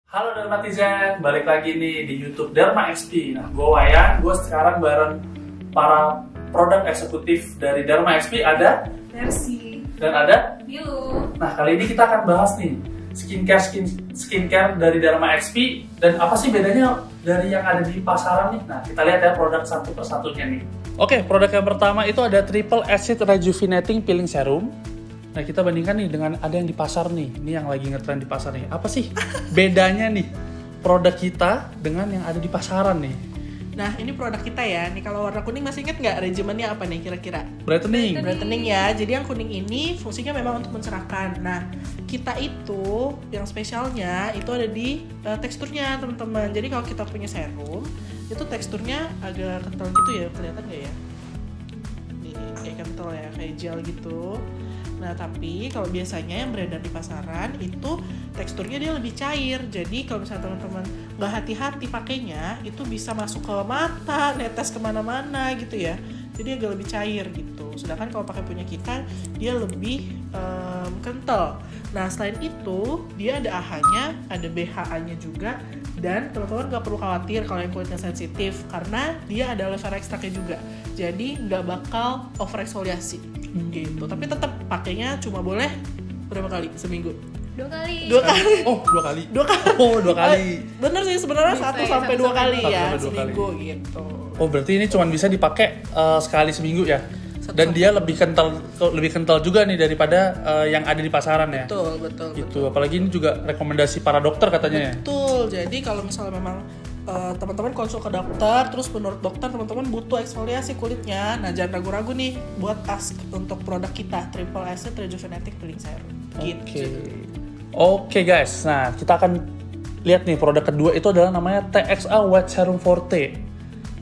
Halo Dermatizen, balik lagi nih di YouTube Derma XP. Nah, gue Wayan, gue sekarang bareng para produk eksekutif dari Derma XP ada Mercy dan ada Milu. Nah, kali ini kita akan bahas nih skincare dari Derma XP dan apa sih bedanya dari yang ada di pasaran nih. Nah, kita lihat ya produk satu persatunya nih. Oke, produk yang pertama itu ada Triple Acid Rejuvenating Peeling Serum. Nah, kita bandingkan nih dengan ada yang di pasar nih. Ini yang lagi ngetren di pasar nih. Apa sih bedanya nih produk kita dengan yang ada di pasaran nih? Nah, ini produk kita ya. Nih kalau warna kuning masih inget nggak regimennya apa nih kira-kira? Brightening. Brightening ya. Jadi yang kuning ini fungsinya memang untuk mencerahkan. Nah, kita itu yang spesialnya itu ada di teksturnya teman-teman. Jadi kalau kita punya serum, itu teksturnya agak kental gitu ya. Kelihatan nggak ya? Nih, kayak kental ya, kayak gel gitu. Nah, tapi kalau biasanya yang beredar di pasaran itu teksturnya dia lebih cair. Jadi kalau misalnya teman-teman nggak hati-hati pakainya, itu bisa masuk ke mata, netes kemana-mana gitu ya. Jadi agak lebih cair gitu. Sedangkan kalau pakai punya kita, dia lebih kental. Nah, selain itu dia ada AHA-nya, ada BHA-nya juga. Dan teman-teman nggak perlu khawatir kalau yang kulitnya sensitif, karena dia ada aloe vera extract-nya juga. Jadi nggak bakal over eksfoliasi gitu. Tapi tetap pakainya cuma boleh berapa kali seminggu? 2 kali. 2 kali. Oh, 2 kali. 2 kali. Oh, 2 kali. Bener sih sebenarnya Bisa 1 ya, sampai 2 kali 1 ya sampai 2 seminggu gitu. Oh, berarti ini cuma bisa dipakai sekali seminggu ya. 1 Dan dia sampai lebih kental juga nih daripada yang ada di pasaran ya. Betul. Gitu. Apalagi ini juga rekomendasi para dokter katanya ya. Betul. Jadi kalau misalnya memang teman-teman konsul ke dokter, terus menurut dokter teman-teman butuh eksfoliasi kulitnya, nah jangan ragu-ragu nih buat ask untuk produk kita Triple Acid Rejuvenating Peeling Serum. Gitu. Oke guys, nah kita akan lihat nih produk kedua itu adalah namanya TXA White Serum Forte.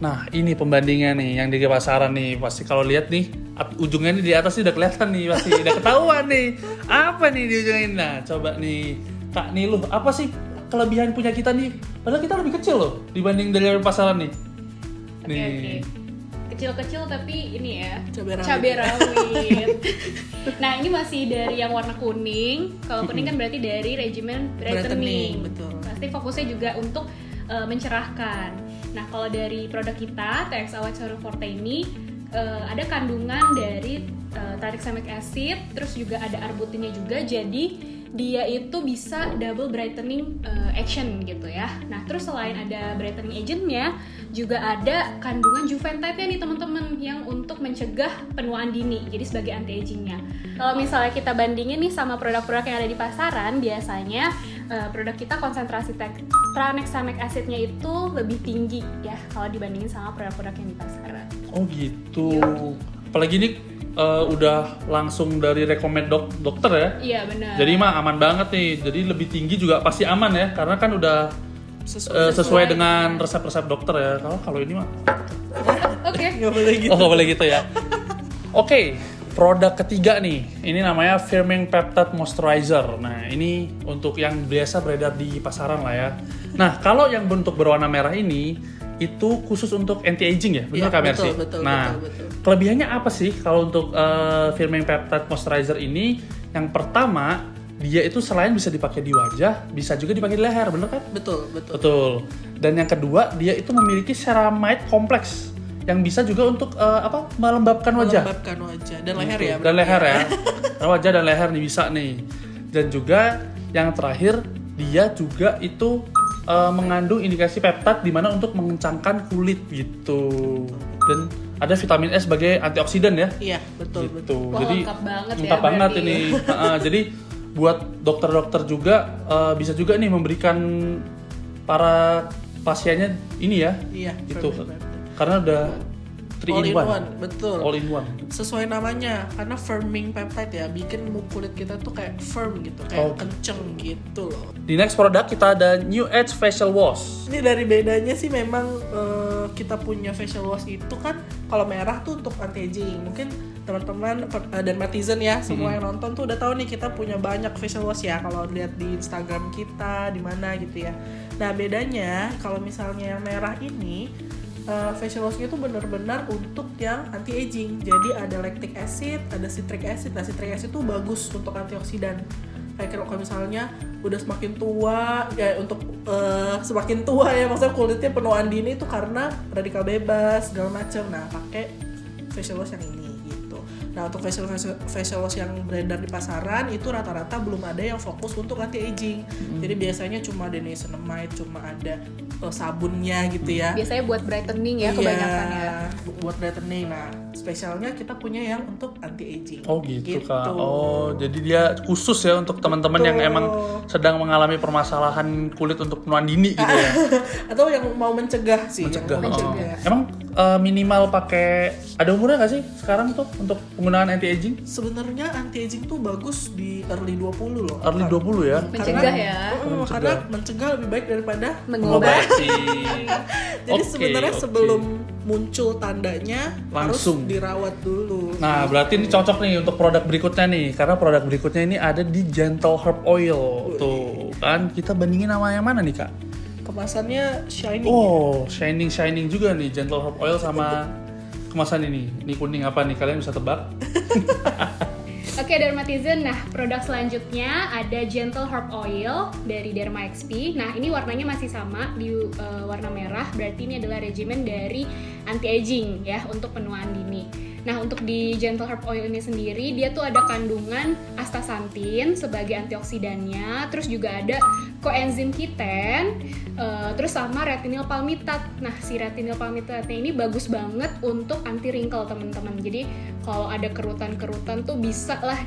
Nah ini pembandingnya nih yang di pasaran nih, pasti kalau lihat nih ujungnya nih di atas nih udah kelihatan nih, pasti udah ketahuan nih apa nih di ujungnya ini. Nah coba nih Kak Niluh, apa sih kelebihan punya kita nih? Padahal kita lebih kecil loh dibanding dari pasaran nih. Oke. Kecil-kecil tapi ini ya, Cabai rawit. Nah, ini masih dari yang warna kuning. Kalau kuning kan berarti dari regimen brightening. Betul. Pasti fokusnya juga untuk mencerahkan. Nah, kalau dari produk kita, TXA White Serum Forte ini ada kandungan dari tranexamic acid, terus juga ada arbutinnya juga. Jadi dia itu bisa double brightening action gitu ya. Nah, terus selain ada brightening agentnya, juga ada kandungan juventide-nya nih teman-teman yang untuk mencegah penuaan dini. Jadi sebagai anti agingnya. Kalau misalnya kita bandingin nih sama produk-produk yang ada di pasaran, biasanya produk kita konsentrasi tranexamic acidnya itu lebih tinggi ya kalau dibandingin sama produk-produk yang di pasaran. Oh gitu. Apalagi ini udah langsung dari rekomend dokter ya. Iya benar. Jadi mah aman banget nih. Jadi lebih tinggi juga pasti aman ya, karena kan udah sesuai dengan resep-resep dokter ya. Kalau ini mah. Oke. Nggak boleh gitu. Oh nggak boleh gitu ya. Oke, produk ketiga nih. Ini namanya Firming Peptide Moisturizer. Nah ini untuk yang biasa beredar di pasaran lah ya. Nah kalau yang bentuk berwarna merah ini itu khusus untuk anti aging ya, benar Kak Mercy? Betul. Kelebihannya apa sih kalau untuk Firming Peptide Moisturizer ini? Yang pertama, dia itu selain bisa dipakai di wajah, bisa juga dipakai di leher, bener kan? Betul. Dan yang kedua, dia itu memiliki ceramide kompleks yang bisa juga untuk melembabkan wajah. Melembabkan wajah dan leher ya. Dan leher ya. Wajah dan leher nih bisa nih. Dan juga yang terakhir, dia juga itu mengandung indikasi peptide di mana untuk mengencangkan kulit gitu. Dan ada vitamin E sebagai antioksidan ya. Iya, betul. Wah, Jadi lengkap banget ya, ini. Jadi buat dokter-dokter juga bisa juga nih memberikan para pasiennya ini ya. Iya, Itu. firming peptide. Karena udah 3 in 1. Betul. All in one. Sesuai namanya, karena firming peptide ya, bikin kulit kita tuh kayak firm gitu, kayak kenceng gitu loh. Di next produk kita ada New Age Facial Wash. Ini dari bedanya sih memang kita punya facial wash itu kan kalau merah tuh untuk anti aging. Mungkin teman-teman dan netizen ya semua yang nonton tuh udah tahu nih kita punya banyak facial wash ya kalau lihat di Instagram kita di mana gitu ya. Nah bedanya kalau misalnya yang merah ini facial wash-nya itu benar-benar untuk yang anti aging. Jadi ada lactic acid, ada citric acid. Nah citric acid itu bagus untuk antioksidan. kayak kalau misalnya udah semakin tua ya, untuk semakin tua ya, maksudnya kulitnya penuaan dini itu karena radikal bebas segala macam. Nah, pakai facial wash yang ini gitu. Nah, untuk facial wash yang beredar di pasaran itu rata-rata belum ada yang fokus untuk anti aging. Jadi biasanya cuma ada niacinamide, cuma ada sabunnya gitu ya. Biasanya buat brightening ya kebanyakan ya. Buat brightening. Nah, spesialnya kita punya yang untuk anti aging. Oh gitu Kak. Oh, jadi dia khusus ya untuk teman-teman yang emang sedang mengalami permasalahan kulit untuk penuaan dini gitu ya. Atau yang mau mencegah sih. Mencegah. Yang mau mencegah. Emang minimal pakai, ada umurnya nggak sih sekarang tuh untuk penggunaan anti aging? Sebenarnya anti aging tuh bagus di early 20 loh. Early 20 ya. Mencegah ya. Karena mencegah lebih baik daripada Mengobati. Jadi sebenarnya sebelum muncul tandanya langsung harus dirawat dulu. Nah, berarti ini cocok nih untuk produk berikutnya nih, karena produk berikutnya ini ada di Gentle Herb Oil. Tuh, kan kita bandingin sama yang mana nih, Kak? Kemasannya shining. Oh, shining juga nih Gentle Herb Oil sama kemasan ini. Ini kuning apa nih? Kalian bisa tebak? Oke, Dermatizen. Nah, produk selanjutnya ada Gentle Herb Oil dari Derma XP. Nah, ini warnanya masih sama di warna merah. Berarti ini adalah regimen dari anti-aging ya untuk penuaan dini. Nah, untuk di Gentle Herb Oil ini sendiri, dia tuh ada kandungan astaxanthin sebagai antioksidannya, terus juga ada coenzim Q10, terus sama retinil palmitat. Nah, si retinil palmitatnya ini bagus banget untuk anti wrinkle, teman-teman. Jadi, kalau ada kerutan-kerutan tuh bisa lah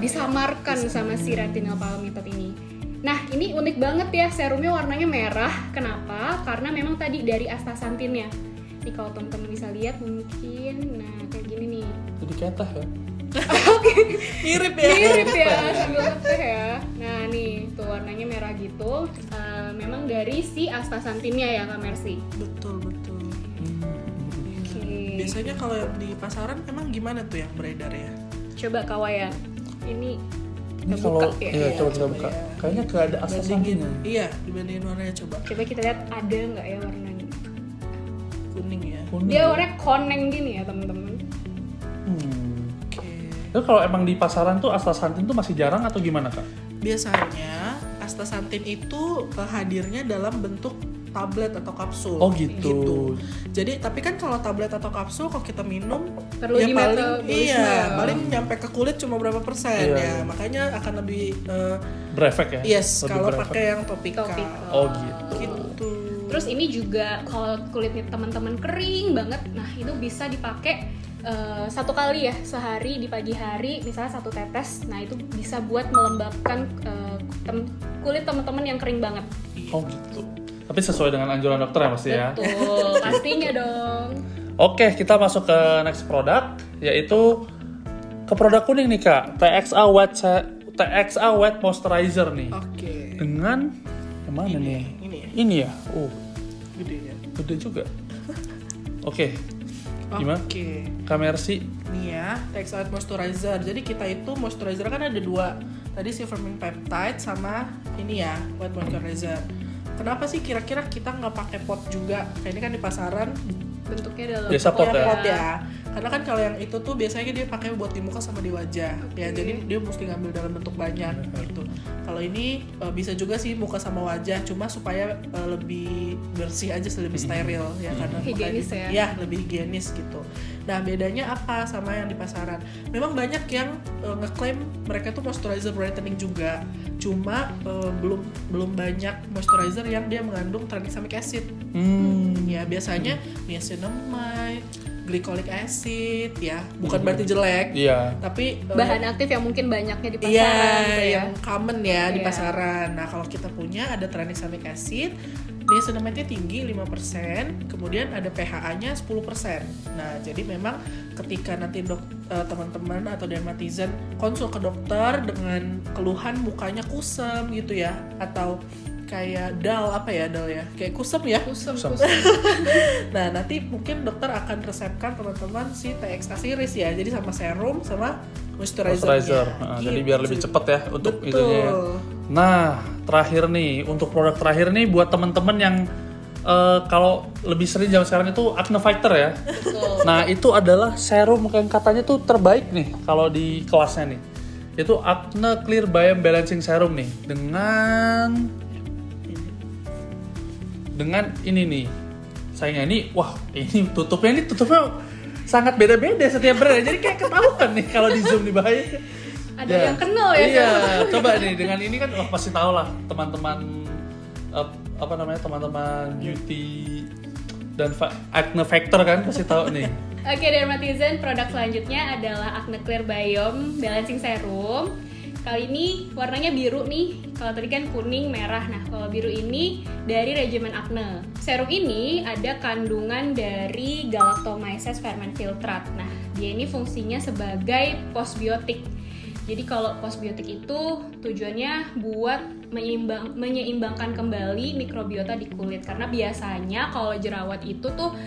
disamarkan sama si retinil palmitat ini. Nah, ini unik banget ya, serumnya warnanya merah. Kenapa? Karena memang tadi dari astaxanthinnya. Nih kalau teman-teman bisa lihat mungkin, nah kayak gini nih. Jadi kayak teh ya? Mirip ya, sambil ngeteh ya. Nah nih, tuh warnanya merah gitu. Memang dari si astaxanthinnya ya, Kak Mercy. Betul. Okay. Biasanya kalau di pasaran emang gimana tuh yang beredar ya? Coba Kawayan, ini kita kalau buka ya. iya, coba kita buka. Ya. Kayaknya gak ada astaxanthinnya. Iya, dibandingin warnanya coba. Coba kita lihat ada nggak ya warnanya. Kuning ya. Dia warnanya koneng gini ya, teman-teman. Oke. Tapi kalau emang di pasaran tuh astaxanthin tuh masih jarang atau gimana, Kak? Biasanya astaxanthin itu hadirnya dalam bentuk tablet atau kapsul. Oh gitu. Jadi tapi kan kalau tablet atau kapsul kalau kita minum Perlu ya di paling nyampe ke kulit cuma berapa persen ya. Makanya akan lebih berefek ya. Yes, kalau pakai yang topikal. Oh gitu. Terus ini juga kalau kulitnya teman-teman kering banget, nah itu bisa dipakai satu kali ya sehari di pagi hari, misalnya 1 tetes. Nah itu bisa buat melembabkan kulit teman-teman yang kering banget. Oh gitu. Tapi sesuai dengan anjuran dokter ya pasti ya. Betul, pastinya dong. Oke, kita masuk ke next produk, yaitu ke produk kuning nih Kak, TXA Wet Moisturizer nih. Oke. Dengan yang mana nih? Ini ya. Oh, Gede ya. gede juga. Oke. Gimana? Oke. Kak Mercy. Nih ya, TXA Wet Moisturizer. Jadi kita itu moisturizer kan ada 2. Tadi si firming peptide sama ini ya, wet moisturizer. Kenapa sih kira-kira kita nggak pakai pot juga? Kayak ini kan di pasaran Bentuknya dalam biasa pot ya. Karena kan kalau yang itu tuh biasanya dia pakai buat di muka sama di wajah. Ya, jadi dia mesti ngambil dalam bentuk banyak gitu. Kalau ini bisa juga sih muka sama wajah, cuma supaya lebih bersih aja, lebih steril ya, karena higienis ya. Ya, lebih higienis gitu. Nah, bedanya apa sama yang di pasaran? Memang banyak yang ngeklaim mereka tuh moisturizer brightening juga. Cuma belum banyak moisturizer yang dia mengandung tranexamic acid. Ya, biasanya niacinamide, glycolic acid ya, bukan berarti jelek. Iya. Tapi bahan aktif yang mungkin banyaknya di pasaran iya, ya. yang common ya di pasaran. Nah, kalau kita punya ada tranexamic acid, niacinamide-nya tinggi 5%, kemudian ada PHA-nya 10%. Nah, jadi memang ketika nanti teman-teman atau dermatizen konsul ke dokter dengan keluhan mukanya kusam gitu ya, atau kayak dull kayak kusam ya. Kusam. Nah, nanti mungkin dokter akan resepkan teman-teman si TXA series ya, jadi sama serum sama moisturizer. Jadi biar lebih cepat ya untuk Betul. itunya ya. Nah, terakhir nih untuk produk terakhir nih buat teman-teman yang kalau lebih sering zaman sekarang itu acne fighter ya. Betul. Nah, itu adalah serum yang katanya tuh terbaik nih kalau di kelasnya nih. Itu Acne Clear Biome Balancing Serum nih dengan ini nih. Sayangnya ini, wah ini tutupnya sangat beda-beda setiap brand. Jadi kayak ketahuan nih kalau di zoom nih bahaya. Ada yang kenal ya. Iya, coba nih dengan ini kan pasti tahu lah teman-teman teman-teman beauty dan acne factor kan pasti tahu nih. Oke, Dermatizen, produk selanjutnya adalah Acne Clear Biome Balancing Serum. Kali ini warnanya biru nih. Kalau tadi kan kuning, merah. Nah, kalau biru ini dari regimen acne. Serum ini ada kandungan dari Galactomyces fermenfiltrate. Nah, dia ini fungsinya sebagai postbiotik. Jadi kalau postbiotik itu tujuannya buat menyeimbangkan kembali mikrobiota di kulit. Karena biasanya kalau jerawat itu tuh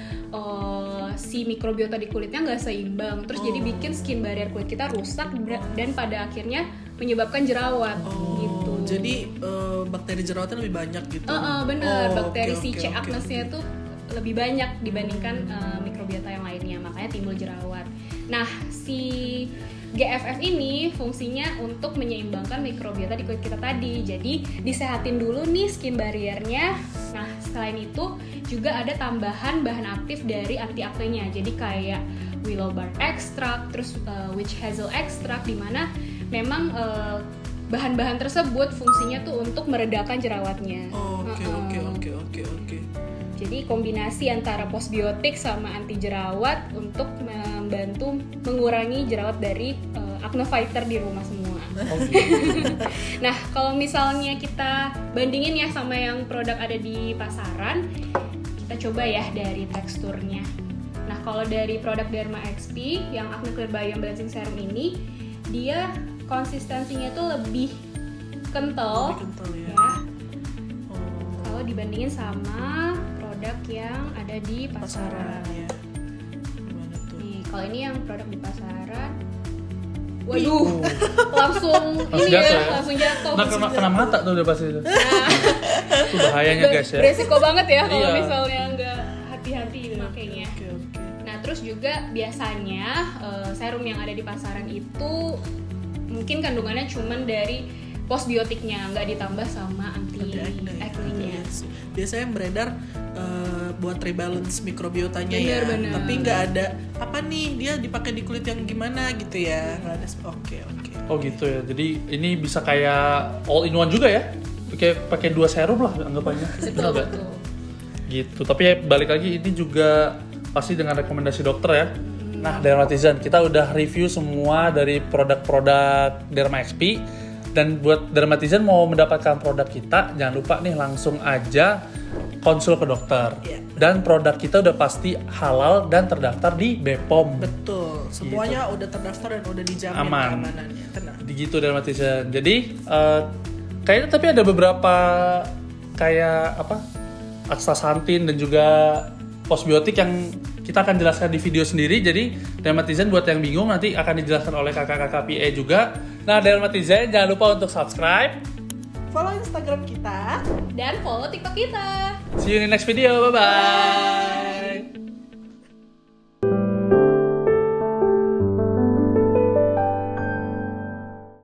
si mikrobiota di kulitnya nggak seimbang. Terus jadi bikin skin barrier kulit kita rusak dan pada akhirnya menyebabkan jerawat gitu. Jadi bakteri jerawatnya lebih banyak gitu. Bener, bakteri si C. acnesnya tuh lebih banyak dibandingkan mikrobiota yang lainnya. Makanya timbul jerawat. Nah, si GFF ini fungsinya untuk menyeimbangkan mikrobiota di kulit kita tadi. Jadi disehatin dulu nih skin barriernya. Nah, selain itu juga ada tambahan bahan aktif dari anti acne-nya. Jadi kayak willow bark extract, terus witch hazel extract, dimana memang bahan-bahan tersebut fungsinya tuh untuk meredakan jerawatnya. Oke. Jadi kombinasi antara postbiotik sama anti jerawat untuk membantu mengurangi jerawat dari acne fighter di rumah semua. Nah, kalau misalnya kita bandingin ya sama yang produk ada di pasaran, kita coba ya dari teksturnya. Nah, kalau dari produk Derma XP yang Acne Clear Biome Balancing Serum ini, dia konsistensinya tuh lebih kental, ya. Kalau dibandingin sama produk yang ada di pasaran. Ya. Gimana tuh? Nih, kalau ini yang produk di pasaran, waduh, langsung ini jatuh, ya, langsung jatuh. Nah, kena mata tuh udah pasti itu. Itu bahayanya guys ya. Beresiko banget ya kalau Iya. misalnya nggak hati-hati makanya. Oke. Nah, terus juga biasanya serum yang ada di pasaran itu mungkin kandungannya cuman dari postbiotiknya, nggak ditambah sama anti acne-nya. Biasanya yang beredar buat rebalance mikrobiotanya Bener. tapi nggak ada apa nih dia dipakai di kulit yang gimana gitu ya, nggak ada. Oke. Oh gitu ya. Jadi ini bisa kayak all in one juga ya. Pakai 2 serum lah anggapannya. Benar nggak? Betul. Gitu. Tapi ya, balik lagi ini juga pasti dengan rekomendasi dokter ya. Nah, Dermatizen, kita udah review semua dari produk-produk Derma XP. Dan buat Dermatizen mau mendapatkan produk kita, jangan lupa nih langsung aja konsul ke dokter. Iya. Dan produk kita udah pasti halal dan terdaftar di BPOM. Betul, semuanya udah terdaftar dan udah dijamin Aman. keamanannya. Tenang. Gitu Dermatizen. Jadi kayaknya tapi ada beberapa kayak astaxanthin dan juga postbiotik yang kita akan jelaskan di video sendiri. Jadi Dermatizen buat yang bingung nanti akan dijelaskan oleh kakak-kakak PA juga. Nah, Dermatizen jangan lupa untuk subscribe, Follow Instagram kita. Dan follow TikTok kita. see you in the next video, bye bye.